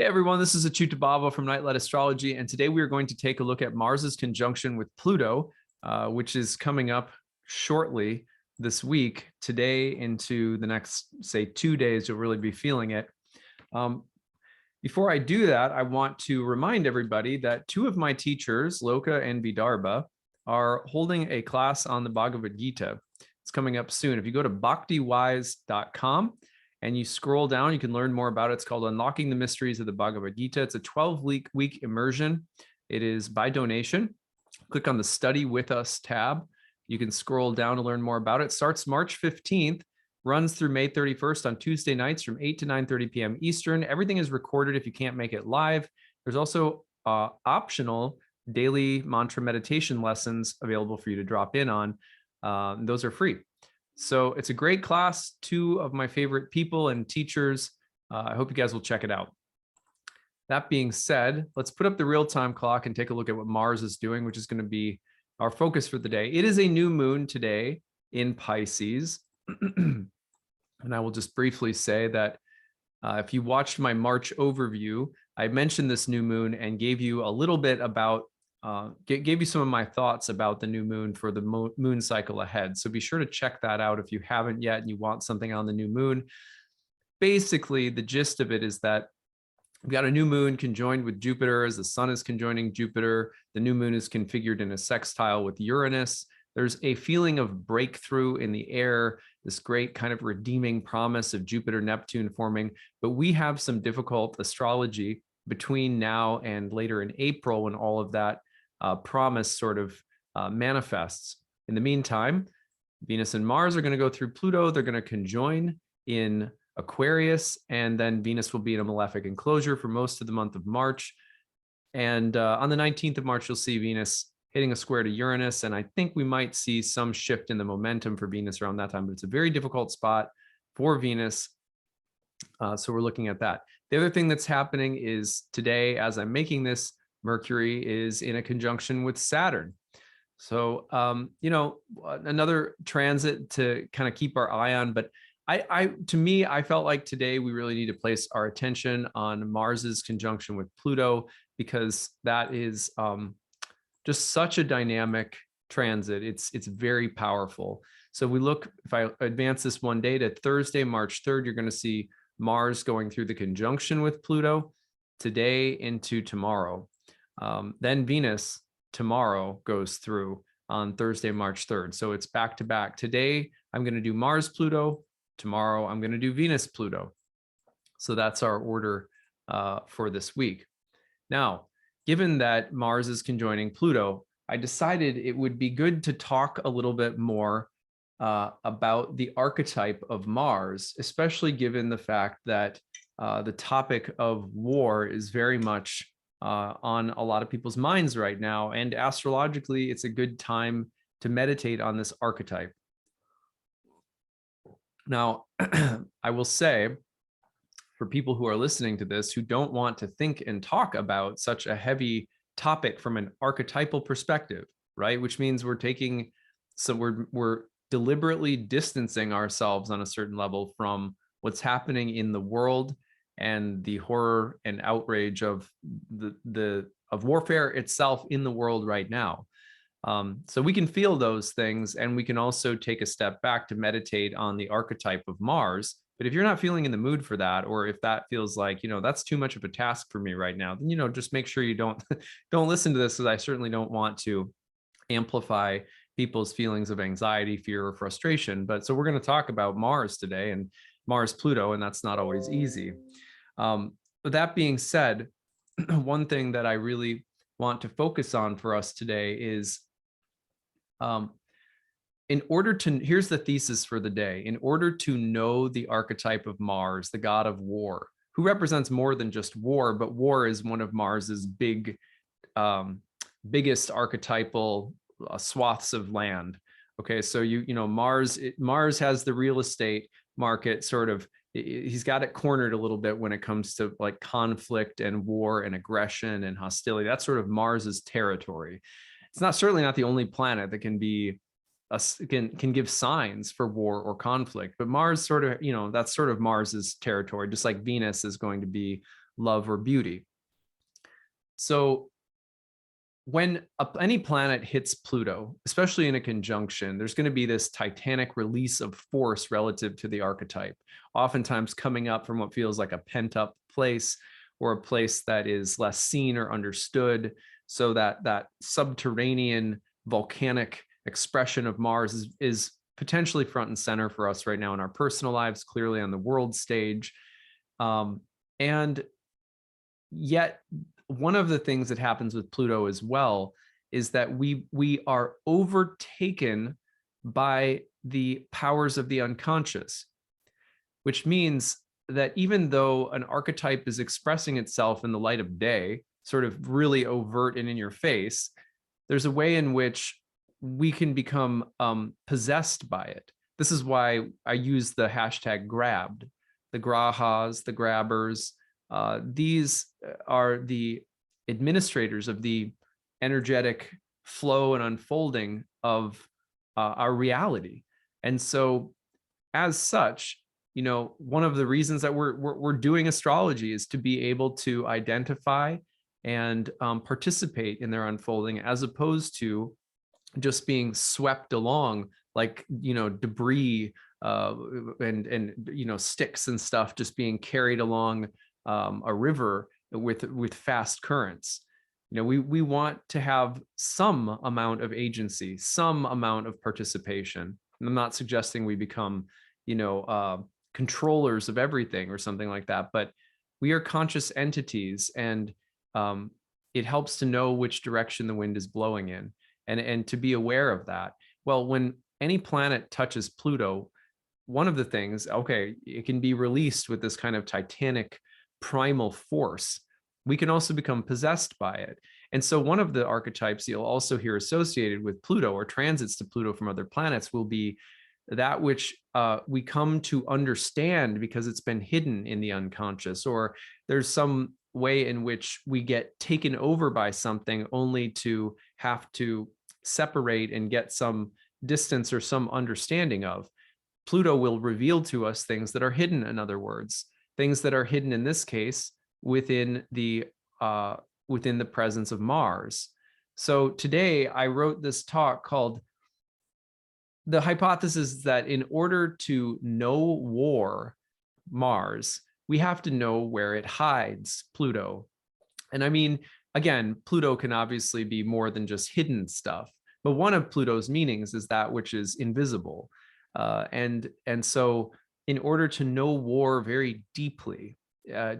Hey everyone, this is acyuta-bhava from Nightlight Astrology, and today we are going to take a look at Mars's conjunction with Pluto, which is coming up shortly this week. Today into the next, say, 2 days, you'll really be feeling it. Before I do that, I want to remind everybody that two of my teachers, Loka and Vidarbha, are holding a class on the Bhagavad-Gita. It's coming up soon. If you go to bhaktiwise.com, and you scroll down, you can learn more about it. It's called Unlocking the Mysteries of the Bhagavad-Gita. It's a 12-week immersion. It is by donation. Click on the Study With Us tab. You can scroll down to learn more about it. It starts March 15th, runs through May 31st on Tuesday nights from 8 to 9:30 p.m. Eastern. Everything is recorded if you can't make it live. There's also optional daily mantra meditation lessons available for you to drop in on. Those are free. So it's a great class, two of my favorite people and teachers. I hope you guys will check it out. That being said, let's put up the real-time clock and take a look at what Mars is doing, which is going to be our focus for the day. It is a new moon today in Pisces. And I will just briefly say that if you watched my March overview, I mentioned this new moon and gave you a little bit about gave you some of my thoughts about the new moon for the moon cycle ahead. So be sure to check that out if you haven't yet and you want something on the new moon. Basically, the gist of it is that we've got a new moon conjoined with Jupiter as the sun is conjoining Jupiter. The new moon is configured in a sextile with Uranus. There's a feeling of breakthrough in the air, this great kind of redeeming promise of Jupiter-Neptune forming. But we have some difficult astrology between now and later in April when all of that promise sort of manifests. In the meantime, Venus and Mars are going to go through Pluto. They're going to conjoin in Aquarius, and then Venus will be in a malefic enclosure for most of the month of March. And on the 19th of March, you'll see Venus hitting a square to Uranus, and I think we might see some shift in the momentum for Venus around that time, but it's a very difficult spot for Venus. So we're looking at that. The other thing that's happening is today, as I'm making this, Mercury is in a conjunction with Saturn. So, another transit to kind of keep our eye on. But to me, I felt like today we really need to place our attention on Mars's conjunction with Pluto, because that is just such a dynamic transit. It's very powerful. So we look, if I advance this one day to Thursday, March 3rd, you're going to see Mars going through the conjunction with Pluto today into tomorrow. Then Venus tomorrow goes through on Thursday, March 3rd. So it's back to back. Today, I'm going to do Mars Pluto. Tomorrow, I'm going to do Venus Pluto. So that's our order for this week. Now, given that Mars is conjoining Pluto, I decided it would be good to talk a little bit more about the archetype of Mars, especially given the fact that the topic of war is very much on a lot of people's minds right now. And astrologically, it's a good time to meditate on this archetype. Now, I will say, for people who are listening to this, who don't want to think and talk about such a heavy topic from an archetypal perspective, right? Which means we're deliberately distancing ourselves on a certain level from what's happening in the world and the horror and outrage of of warfare itself in the world right now. So we can feel those things, and we can also take a step back to meditate on the archetype of Mars. But if you're not feeling in the mood for that, or if that feels like, that's too much of a task for me right now, then, just make sure you don't listen to this, because I certainly don't want to amplify people's feelings of anxiety, fear, or frustration. But so we're going to talk about Mars today and Mars Pluto, and that's not always easy. But that being said, one thing that I really want to focus on for us today is here's the thesis for the day. In order to know the archetype of Mars, the god of war, who represents more than just war, but war is one of Mars's biggest archetypal swaths of land. Okay, so Mars has the real estate market sort of, he's got it cornered a little bit when it comes to like conflict and war and aggression and hostility. That's sort of Mars's territory. It's certainly not the only planet that can give signs for war or conflict, but Mars sort of, that's sort of Mars's territory, just like Venus is going to be love or beauty. So when any planet hits Pluto, especially in a conjunction, there's going to be this titanic release of force relative to the archetype, oftentimes coming up from what feels like a pent-up place or a place that is less seen or understood. So that subterranean volcanic expression of Mars is potentially front and center for us right now in our personal lives, clearly on the world stage. And yet, one of the things that happens with Pluto as well is that we are overtaken by the powers of the unconscious, which means that even though an archetype is expressing itself in the light of day, sort of really overt and in your face, there's a way in which we can become possessed by it. This is why I use the hashtag grabbed, the grahas, the grabbers. These are the administrators of the energetic flow and unfolding of our reality. And so as such, you know, one of the reasons that we're doing astrology is to be able to identify and participate in their unfolding, as opposed to just being swept along like, you know, debris and you know, sticks and stuff just being carried along a river with fast currents. You know, we want to have some amount of agency, some amount of participation. And I'm not suggesting we become, you know, controllers of everything or something like that, but we are conscious entities, and it helps to know which direction the wind is blowing in, and to be aware of that. Well, when any planet touches Pluto, one of the things, okay, it can be released with this kind of titanic primal force. We can also become possessed by it. And so one of the archetypes you'll also hear associated with Pluto, or transits to Pluto from other planets, will be that which we come to understand because it's been hidden in the unconscious, or there's some way in which we get taken over by something only to have to separate and get some distance or some understanding of. Pluto will reveal to us things that are hidden, in other words, things that are hidden in this case within the presence of Mars. So today I wrote this talk called The Hypothesis that in order to know war, Mars, we have to know where it hides, Pluto. And I mean, again, Pluto can obviously be more than just hidden stuff, but one of Pluto's meanings is that which is invisible. And so in order to know war very deeply,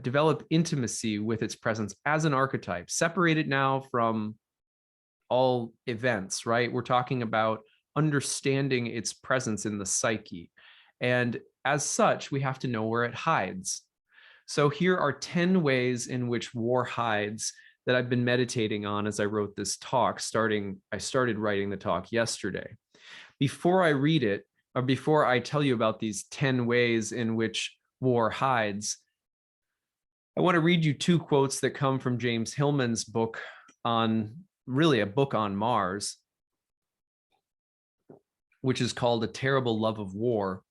develop intimacy with its presence as an archetype, separate it now from all events, right? We're talking about understanding its presence in the psyche. And as such, we have to know where it hides. So here are 10 ways in which war hides that I've been meditating on as I wrote this talk. I started writing the talk yesterday. Before I read it, or before I tell you about these 10 ways in which war hides, I want to read you two quotes that come from James Hillman's book on, really a book on Mars, which is called A Terrible Love of War.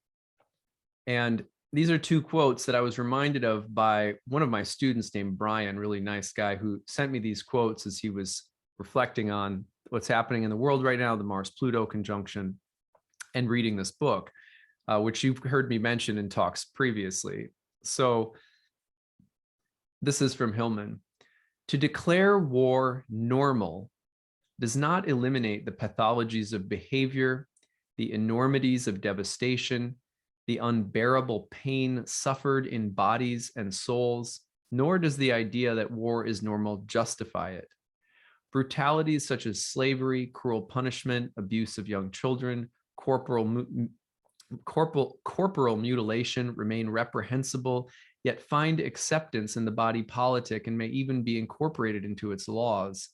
And these are two quotes that I was reminded of by one of my students named Brian, really nice guy, who sent me these quotes as he was reflecting on what's happening in the world right now, the Mars-Pluto conjunction, and reading this book, which you've heard me mention in talks previously. So this is from Hillman. To declare war normal does not eliminate the pathologies of behavior, the enormities of devastation, the unbearable pain suffered in bodies and souls, nor does the idea that war is normal justify it. Brutalities such as slavery, cruel punishment, abuse of young children, corporal mutilation remain reprehensible, yet find acceptance in the body politic and may even be incorporated into its laws.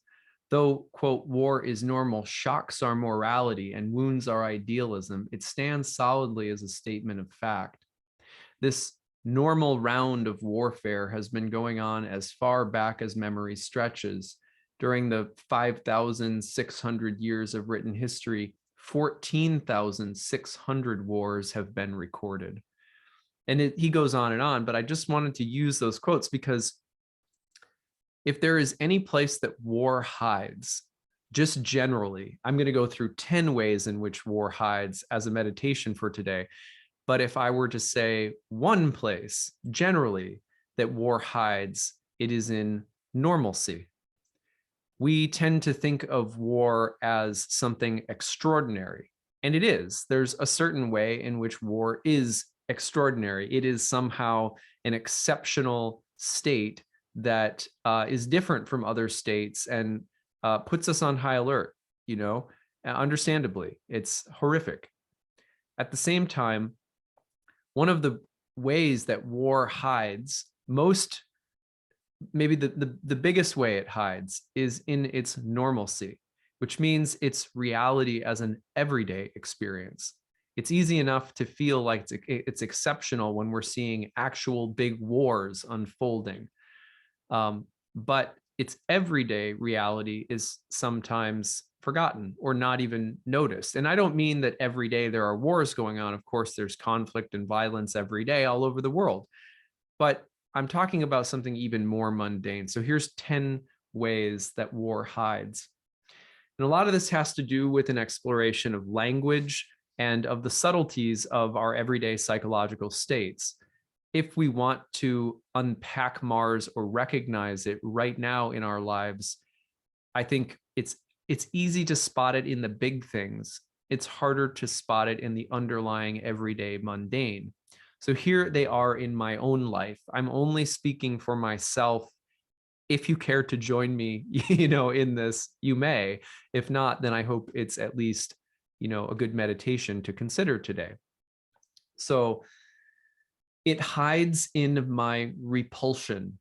Though, quote, war is normal, shocks our morality and wounds our idealism, it stands solidly as a statement of fact. This normal round of warfare has been going on as far back as memory stretches. During the 5,600 years of written history, 14,600 wars have been recorded. And he goes on and on, but I just wanted to use those quotes because if there is any place that war hides, just generally, I'm going to go through 10 ways in which war hides as a meditation for today. But if I were to say one place generally that war hides, it is in normalcy. We tend to think of war as something extraordinary, and it is. There's a certain way in which war is extraordinary. It is somehow an exceptional state that is different from other states and puts us on high alert, understandably. It's horrific. At the same time, one of the ways that war hides maybe the biggest way it hides is in its normalcy, which means its reality as an everyday experience. It's easy enough to feel like it's exceptional when we're seeing actual big wars unfolding. But its everyday reality is sometimes forgotten or not even noticed. And I don't mean that every day there are wars going on. Of course, there's conflict and violence every day all over the world. But I'm talking about something even more mundane. So here's 10 ways that war hides. And a lot of this has to do with an exploration of language and of the subtleties of our everyday psychological states. If we want to unpack Mars or recognize it right now in our lives, I think it's easy to spot it in the big things. It's harder to spot it in the underlying everyday mundane. So here they are in my own life. I'm only speaking for myself. If you care to join me, in this, you may. If not, then I hope it's at least, a good meditation to consider today. So it hides in my repulsion.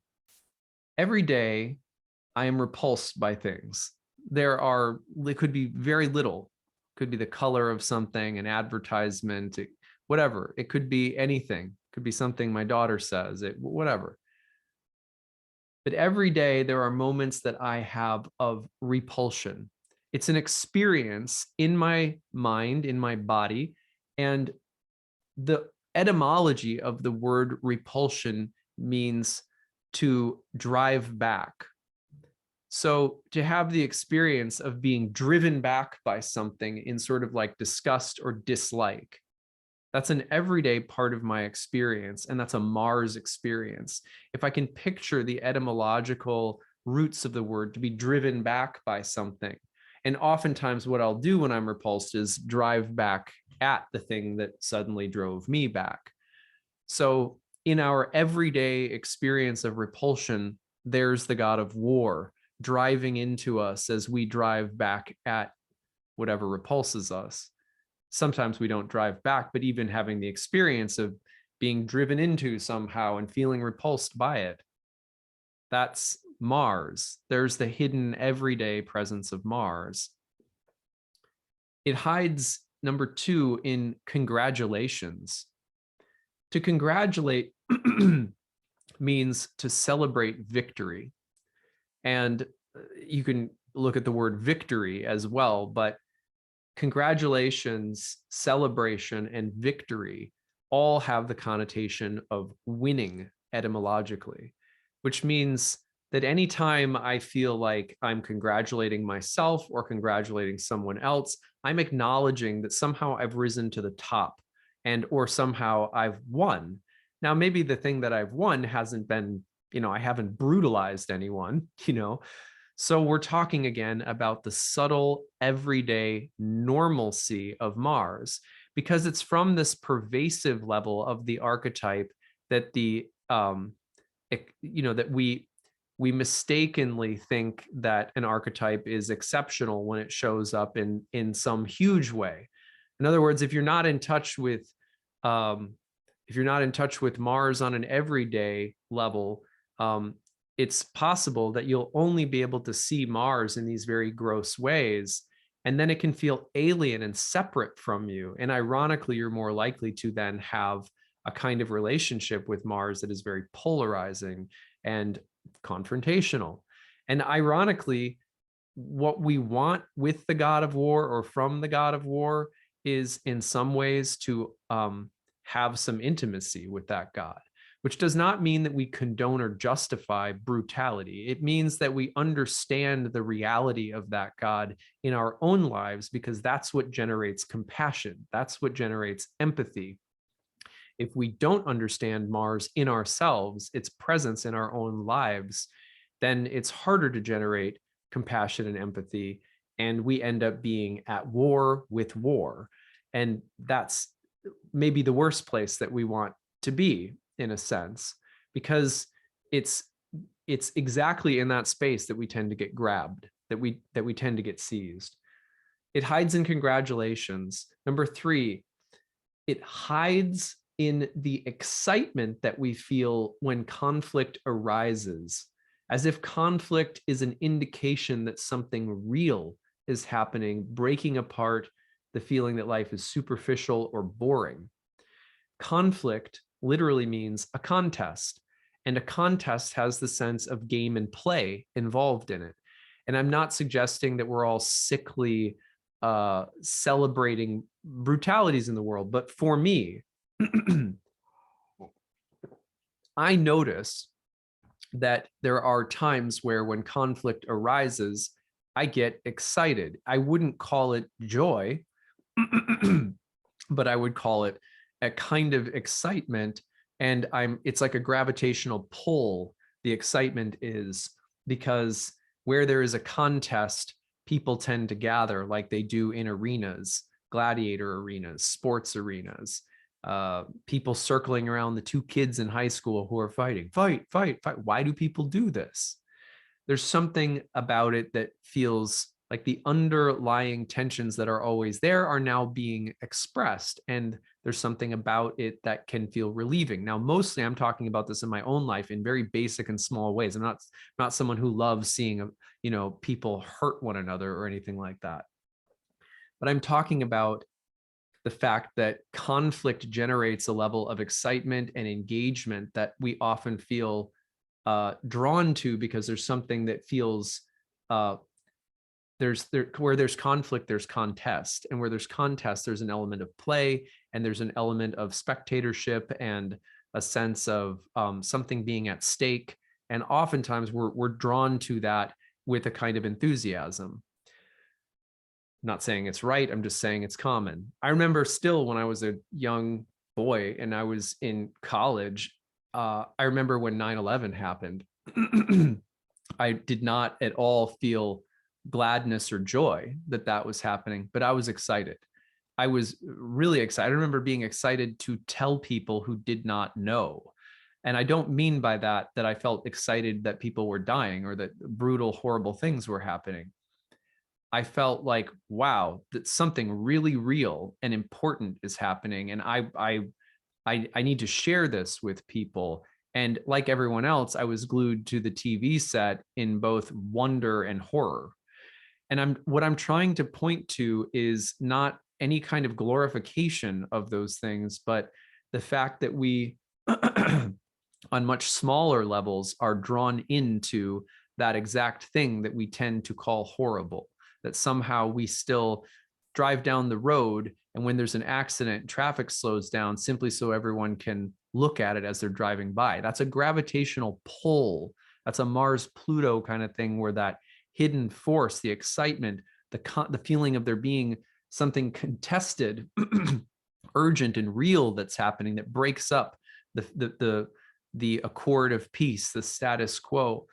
Every day, I am repulsed by things. It could be very little. It could be the color of something, an advertisement, whatever. It could be anything. It could be something my daughter says, whatever. But every day there are moments that I have of repulsion. It's an experience in my mind, in my body, and the etymology of the word repulsion means to drive back. So to have the experience of being driven back by something in sort of like disgust or dislike, that's an everyday part of my experience, and that's a Mars experience. If I can picture the etymological roots of the word to be driven back by something, and oftentimes what I'll do when I'm repulsed is drive back at the thing that suddenly drove me back. So in our everyday experience of repulsion, there's the god of war driving into us as we drive back at whatever repulses us. Sometimes we don't drive back, but even having the experience of being driven into somehow and feeling repulsed by it, that's Mars. There's the hidden everyday presence of Mars. It hides, number 2, in congratulations. To congratulate means to celebrate victory. And you can look at the word victory as well, but congratulations, celebration, and victory all have the connotation of winning etymologically, which means that anytime I feel like I'm congratulating myself or congratulating someone else, I'm acknowledging that somehow I've risen to the top or somehow I've won. Now, maybe the thing that I've won hasn't been, I haven't brutalized anyone, So we're talking again about the subtle, everyday normalcy of Mars, because it's from this pervasive level of the archetype that that we mistakenly think that an archetype is exceptional when it shows up in some huge way. In other words, if you're not in touch with Mars on an everyday level, it's possible that you'll only be able to see Mars in these very gross ways, and then it can feel alien and separate from you. And ironically, you're more likely to then have a kind of relationship with Mars that is very polarizing and confrontational. And ironically, what we want with the god of war or from the god of war is in some ways to have some intimacy with that god, which does not mean that we condone or justify brutality. It means that we understand the reality of that God in our own lives, because that's what generates compassion. That's what generates empathy. If we don't understand Mars in ourselves, its presence in our own lives, then it's harder to generate compassion and empathy. And we end up being at war with war. And that's maybe the worst place that we want to be, in a sense, because it's exactly in that space that we tend to get grabbed, that we tend to get seized. It hides in congratulations. Number 3, it hides in the excitement that we feel when conflict arises, as if conflict is an indication that something real is happening, breaking apart the feeling that life is superficial or boring. Conflict literally means a contest, and a contest has the sense of game and play involved in it. And I'm not suggesting that we're all sickly celebrating brutalities in the world, but for me, I notice that there are times where when conflict arises, I get excited. I wouldn't call it joy, but I would call it a kind of excitement. And it's like a gravitational pull. The excitement is because where there is a contest, people tend to gather like they do in arenas, gladiator arenas, sports arenas, people circling around the 2 kids in high school who are fighting. Fight. Why do people do this? There's something about it that feels like the underlying tensions that are always there are now being expressed. And there's something about it that can feel relieving. Now, mostly I'm talking about this in my own life in very basic and small ways. I'm not someone who loves seeing, people hurt one another or anything like that. But I'm talking about the fact that conflict generates a level of excitement and engagement that we often feel drawn to, because there's something that feels where there's conflict, there's contest, and where there's contest, there's an element of play, and there's an element of spectatorship and a sense of something being at stake. And oftentimes we're drawn to that with a kind of enthusiasm. I'm not saying it's right, I'm just saying it's common. I remember still when I was a young boy and I was in college, I remember when 9/11 happened. I did not at all feel gladness or joy that was happening, but I was excited. I was really excited. I remember being excited to tell people who did not know. And I don't mean by that I felt excited that people were dying or that brutal, horrible things were happening. I felt like, wow, that something really real and important is happening. And I need to share this with people. And like everyone else, I was glued to the TV set in both wonder and horror. And what I'm trying to point to is not any kind of glorification of those things, but the fact that we, on much smaller levels, are drawn into that exact thing that we tend to call horrible. That somehow we still drive down the road, and when there's an accident, traffic slows down simply so everyone can look at it as they're driving by. That's a gravitational pull. That's a Mars-Pluto kind of thing, where that hidden force, the excitement, the feeling of there being something contested, urgent and real that's happening, that breaks up the accord of peace, the status quo.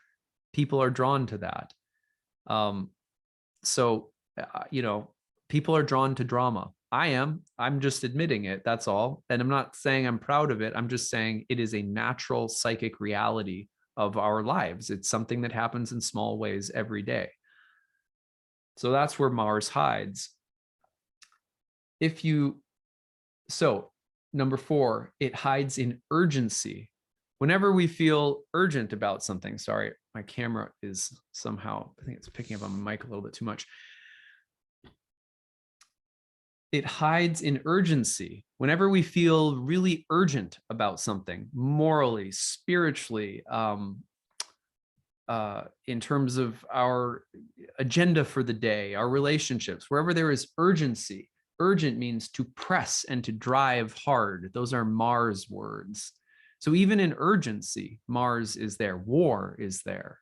People are drawn to that. So, people are drawn to drama. I'm just admitting it. That's all. And I'm not saying I'm proud of it. I'm just saying it is a natural psychic reality of our lives. It's something that happens in small ways every day. So that's where Mars hides. So number 4, it hides in urgency. Whenever we feel urgent about something, sorry, my camera is somehow, I think it's picking up on my mic a little bit too much. It hides in urgency. Whenever we feel really urgent about something, morally, spiritually, in terms of our agenda for the day, our relationships, wherever there is urgency. Urgent means to press and to drive hard. Those are Mars words. So even in urgency, Mars is there. War is there.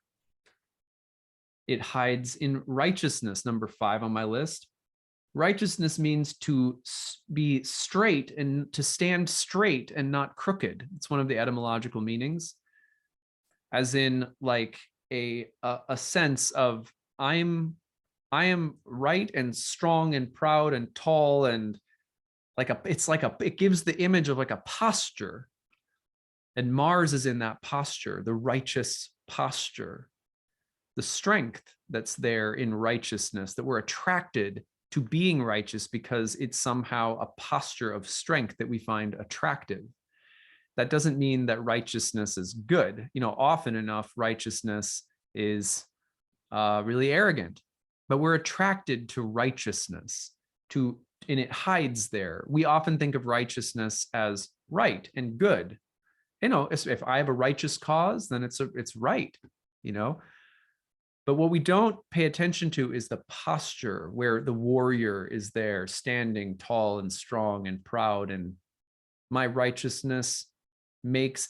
It hides in righteousness, number 5 on my list. Righteousness means to be straight and to stand straight and not crooked. It's one of the etymological meanings, as in like a sense of I am right and strong and proud and tall, and it gives the image of like a posture. And Mars is in that posture, the righteous posture, the strength that's there in righteousness, that we're attracted to being righteous because it's somehow a posture of strength that we find attractive. That doesn't mean that righteousness is good. You know, often enough, righteousness is really arrogant, but we're attracted to righteousness, and it hides there. We often think of righteousness as right and good. You know, if I have a righteous cause, then it's right, you know. But what we don't pay attention to is the posture where the warrior is there, standing tall and strong and proud, and my righteousness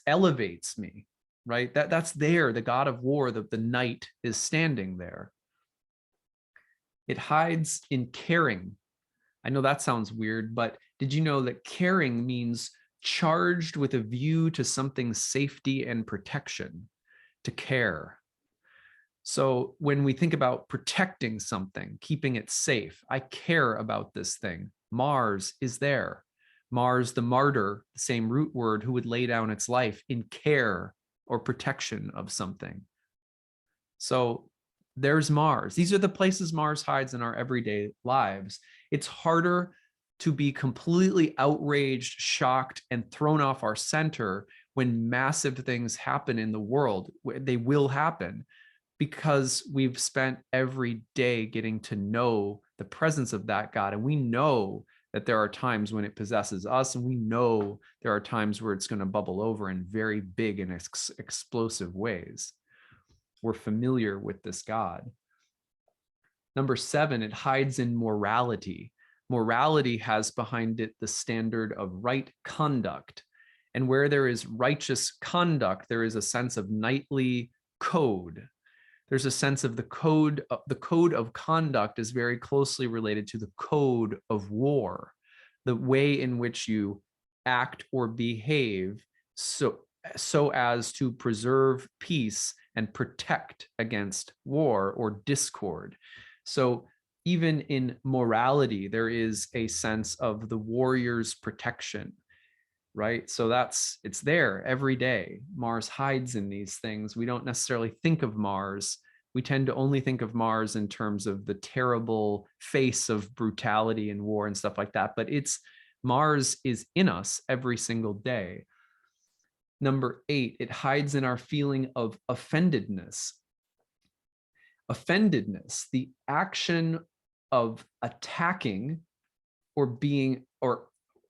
elevates me, right? That's there. The god of war, the knight, is standing there. It hides in caring. I know that sounds weird, but did you know that caring means charged with a view to something's safety and protection? To care. So when we think about protecting something, keeping it safe, I care about this thing. Mars is there. Mars, the martyr, the same root word, who would lay down its life in care or protection of something. So there's Mars. These are the places Mars hides in our everyday lives. It's harder to be completely outraged, shocked, and thrown off our center when massive things happen in the world. They will happen because we've spent every day getting to know the presence of that God. And we know that there are times when it possesses us, and we know there are times where it's going to bubble over in very big and explosive ways. We're familiar with this God. Number 7, it hides in morality. Morality has behind it the standard of right conduct. And where there is righteous conduct, there is a sense of knightly code. There's a sense of the code of conduct is very closely related to the code of war, the way in which you act or behave so as to preserve peace and protect against war or discord. So even in morality, there is a sense of the warrior's protection, right? So it's there every day. Mars hides in these things. We don't necessarily think of Mars. We tend to only think of Mars in terms of the terrible face of brutality and war and stuff like that. But Mars is in us every single day. Number 8, it hides in our feeling of offendedness. Offendedness, the action of attacking or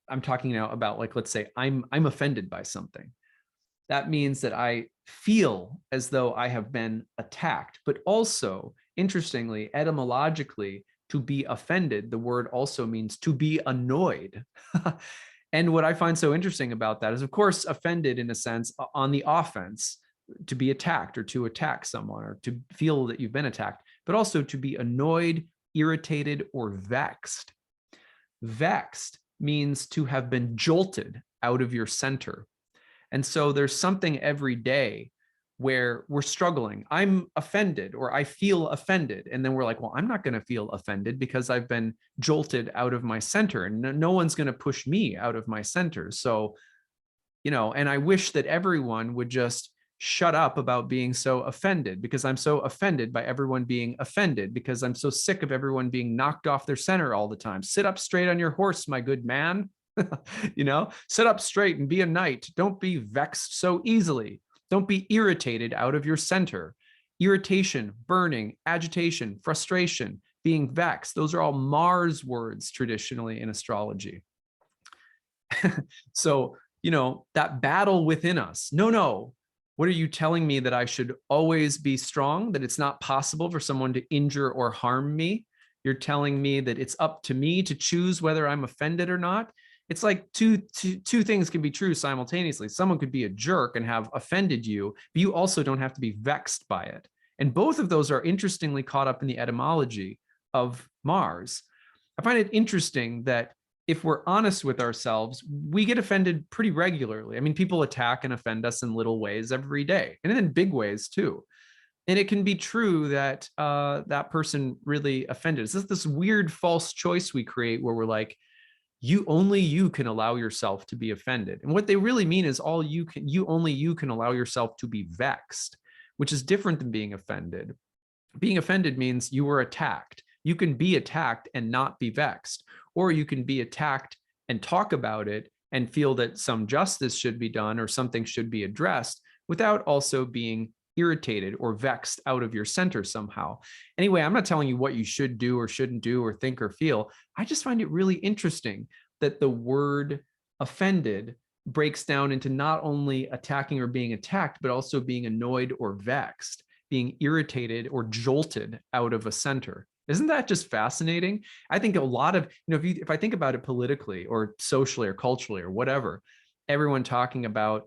I'm talking now about, like, let's say I'm offended by something. That means that I feel as though I have been attacked. But also, interestingly, etymologically, to be offended, the word also means to be annoyed. And what I find so interesting about that is, of course, offended in a sense on the offense, to be attacked or to attack someone or to feel that you've been attacked, but also to be annoyed, irritated, or vexed. Vexed means to have been jolted out of your center. And so there's something every day where we're struggling. I'm offended, or I feel offended. And then we're like, well, I'm not going to feel offended because I've been jolted out of my center, and no one's going to push me out of my center. So, and I wish that everyone would just shut up about being so offended, because I'm so offended by everyone being offended, because I'm so sick of everyone being knocked off their center all the time. Sit up straight on your horse, my good man. Sit up straight and be a knight. Don't be vexed so easily. Don't be irritated out of your center. Irritation, burning, agitation, frustration, being vexed. Those are all Mars words traditionally in astrology. So, that battle within us. No. What are you telling me, that I should always be strong, that it's not possible for someone to injure or harm me? You're telling me that it's up to me to choose whether I'm offended or not. it's like two things can be true simultaneously. Someone could be a jerk and have offended you, but you also don't have to be vexed by it. And both of those are interestingly caught up in the etymology of Mars. I find it interesting that if we're honest with ourselves, we get offended pretty regularly. I mean, people attack and offend us in little ways every day, and in big ways too. And it can be true that that person really offended us. It's this weird false choice we create where we're like, only you can allow yourself to be offended. And what they really mean is only you can allow yourself to be vexed, which is different than being offended. Being offended means you were attacked. You can be attacked and not be vexed, or you can be attacked and talk about it and feel that some justice should be done or something should be addressed without also being irritated or vexed out of your center somehow. Anyway, I'm not telling you what you should do or shouldn't do or think or feel. I just find it really interesting that the word offended breaks down into not only attacking or being attacked, but also being annoyed or vexed, being irritated or jolted out of a center. Isn't that just fascinating? I think a lot of, if I think about it politically or socially or culturally or whatever, everyone talking about,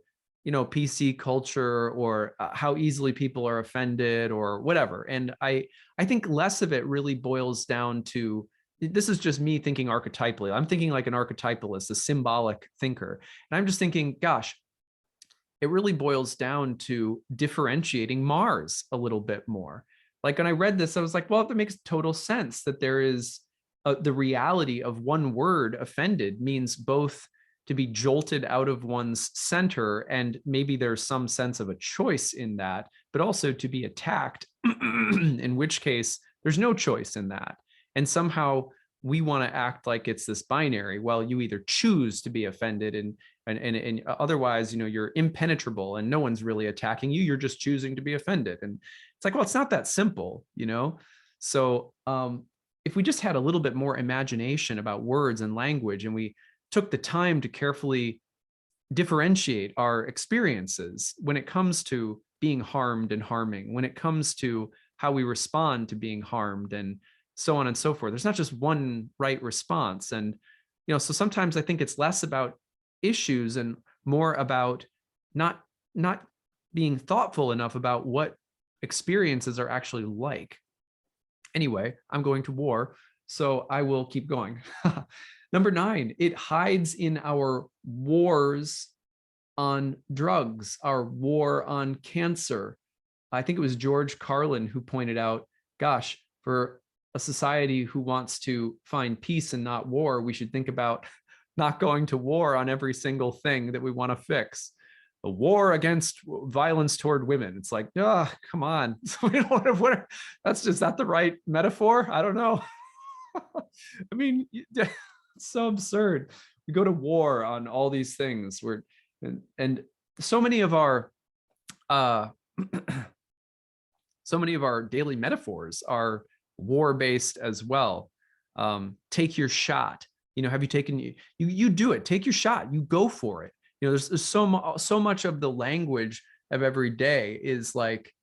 PC culture or how easily people are offended or whatever. And I think less of it really boils down to, this is just me thinking archetypally. I'm thinking like an archetypalist, a symbolic thinker. And I'm just thinking, gosh, it really boils down to differentiating Mars a little bit more. Like when I read this, I was like, well, that makes total sense that there is the reality of one word offended means both to be jolted out of one's center, and maybe there's some sense of a choice in that, but also to be attacked, in which case there's no choice in that. And somehow we want to act like it's this binary. Well, you either choose to be offended and otherwise, you're impenetrable and no one's really attacking you. You're just choosing to be offended. And it's like, well, it's not that simple, So if we just had a little bit more imagination about words and language, and we took the time to carefully differentiate our experiences when it comes to being harmed and harming, when it comes to how we respond to being harmed and so on and so forth. There's not just one right response. And, so sometimes I think it's less about issues and more about not being thoughtful enough about what experiences are actually like. Anyway, I'm going to war, so I will keep going. Number 9, it hides in our wars on drugs, our war on cancer. I think it was George Carlin who pointed out, gosh, for a society who wants to find peace and not war, we should think about not going to war on every single thing that we want to fix. A war against violence toward women. It's like, come on. Is that the right metaphor? I don't know. I mean, it's so absurd. We go to war on all these things. And so many of our daily metaphors are war-based as well. Take your shot. Have you taken you do it? Take your shot. You go for it. There's so much of the language of every day is like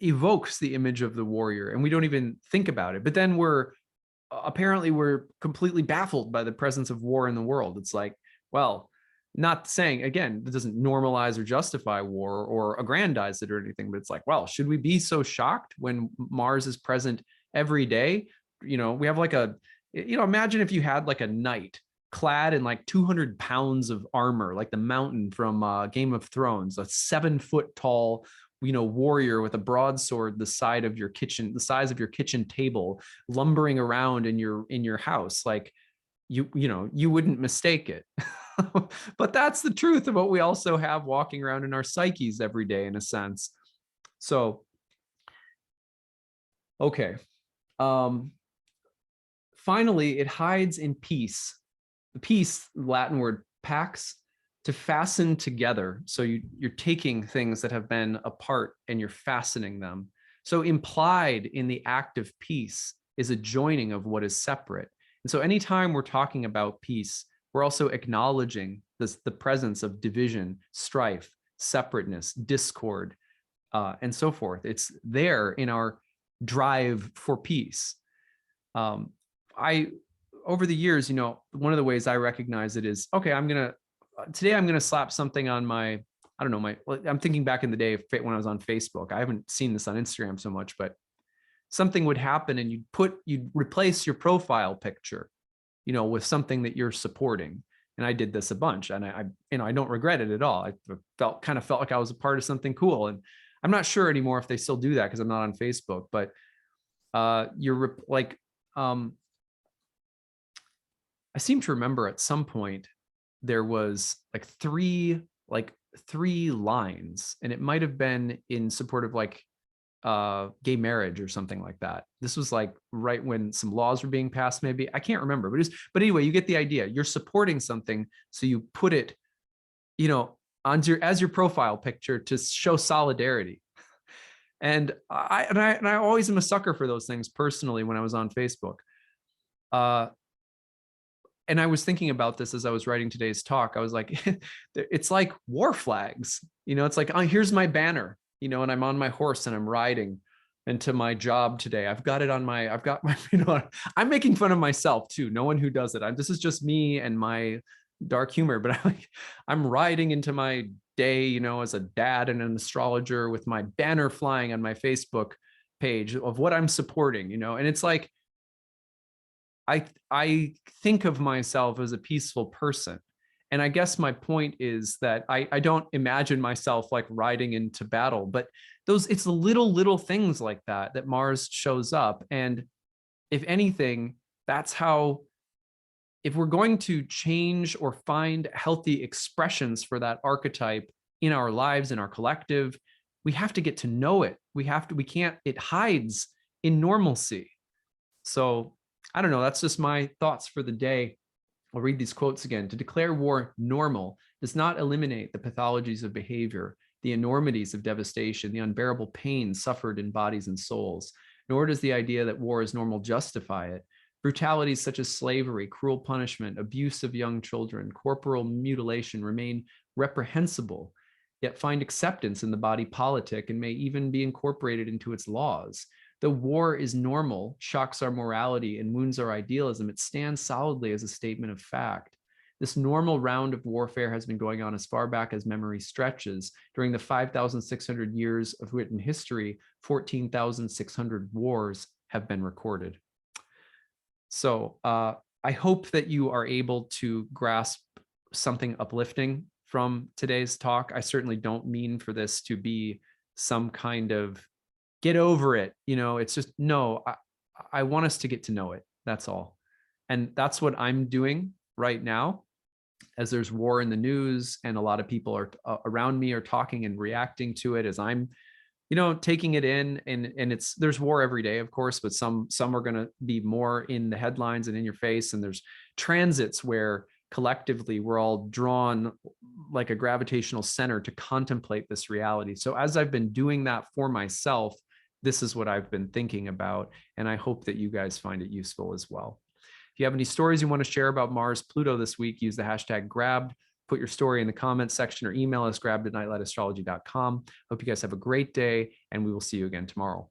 evokes the image of the warrior, and we don't even think about it. But then we're completely baffled by the presence of war in the world. It's like, well, not saying, again, it doesn't normalize or justify war or aggrandize it or anything, but it's like, well, should we be so shocked when Mars is present every day? We have like imagine if you had like a knight clad in like 200 pounds of armor, like the mountain from Game of Thrones, a 7-foot tall, warrior with a broadsword the size of your kitchen table, lumbering around in your house. Like you wouldn't mistake it. But that's the truth of what we also have walking around in our psyches every day, in a sense. So, okay. Finally, it hides in peace. The peace, Latin word pax, to fasten together. So you're taking things that have been apart and you're fastening them. So implied in the act of peace is a joining of what is separate. And so anytime we're talking about peace, we're also acknowledging the presence of division, strife, separateness, discord, and so forth. It's there in our drive for peace. over the years, one of the ways I recognize it is, okay, today I'm going to slap something on my, I don't know, I'm thinking back in the day when I was on Facebook. I haven't seen this on Instagram so much, but something would happen and you'd replace your profile picture, with something that you're supporting. And I did this a bunch, and I don't regret it at all. I kind of felt like I was a part of something cool. And I'm not sure anymore if they still do that because I'm not on Facebook, but I seem to remember at some point there was like three lines, and it might have been in support of gay marriage or something like that. This was like right when some laws were being passed, maybe. I can't remember, but anyway, you get the idea. You're supporting something, so you put it, as your profile picture to show solidarity. And I always am a sucker for those things personally when I was on Facebook. And I was thinking about this as I was writing today's talk. I was like, it's like war flags, it's like, oh, here's my banner, and I'm on my horse and I'm riding into my job today. I've got my, I'm making fun of myself too. No one who does it. This is just me and my dark humor, but I'm riding into my day, as a dad and an astrologer with my banner flying on my Facebook page of what I'm supporting, and it's like, I think of myself as a peaceful person. And I guess my point is that I don't imagine myself like riding into battle, but it's the little things like that Mars shows up. And if anything, that's how, if we're going to change or find healthy expressions for that archetype in our lives, in our collective, we have to get to know it. It hides in normalcy. So I don't know, that's just my thoughts for the day. I'll read these quotes again. To declare war normal does not eliminate the pathologies of behavior, the enormities of devastation, the unbearable pain suffered in bodies and souls, nor does the idea that war is normal justify it. Brutalities such as slavery, cruel punishment, abuse of young children, corporal mutilation remain reprehensible, yet find acceptance in the body politic and may even be incorporated into its laws. Though war is normal, shocks our morality, and wounds our idealism, it stands solidly as a statement of fact. This normal round of warfare has been going on as far back as memory stretches. During the 5,600 years of written history, 14,600 wars have been recorded. So I hope that you are able to grasp something uplifting from today's talk. I certainly don't mean for this to be some kind of get over it. It's just, no, I want us to get to know it. That's all. And that's what I'm doing right now, as there's war in the news and a lot of people are around me are talking and reacting to it as I'm, taking it in, and there's war every day, of course, but some are going to be more in the headlines and in your face. And there's transits where collectively we're all drawn like a gravitational center to contemplate this reality. So as I've been doing that for myself, this is what I've been thinking about, and I hope that you guys find it useful as well. If you have any stories you want to share about Mars Pluto this week, use the hashtag grabbed. Put your story in the comments section or email us grabbed@nightlightastrology.com. Hope you guys have a great day, and we will see you again tomorrow.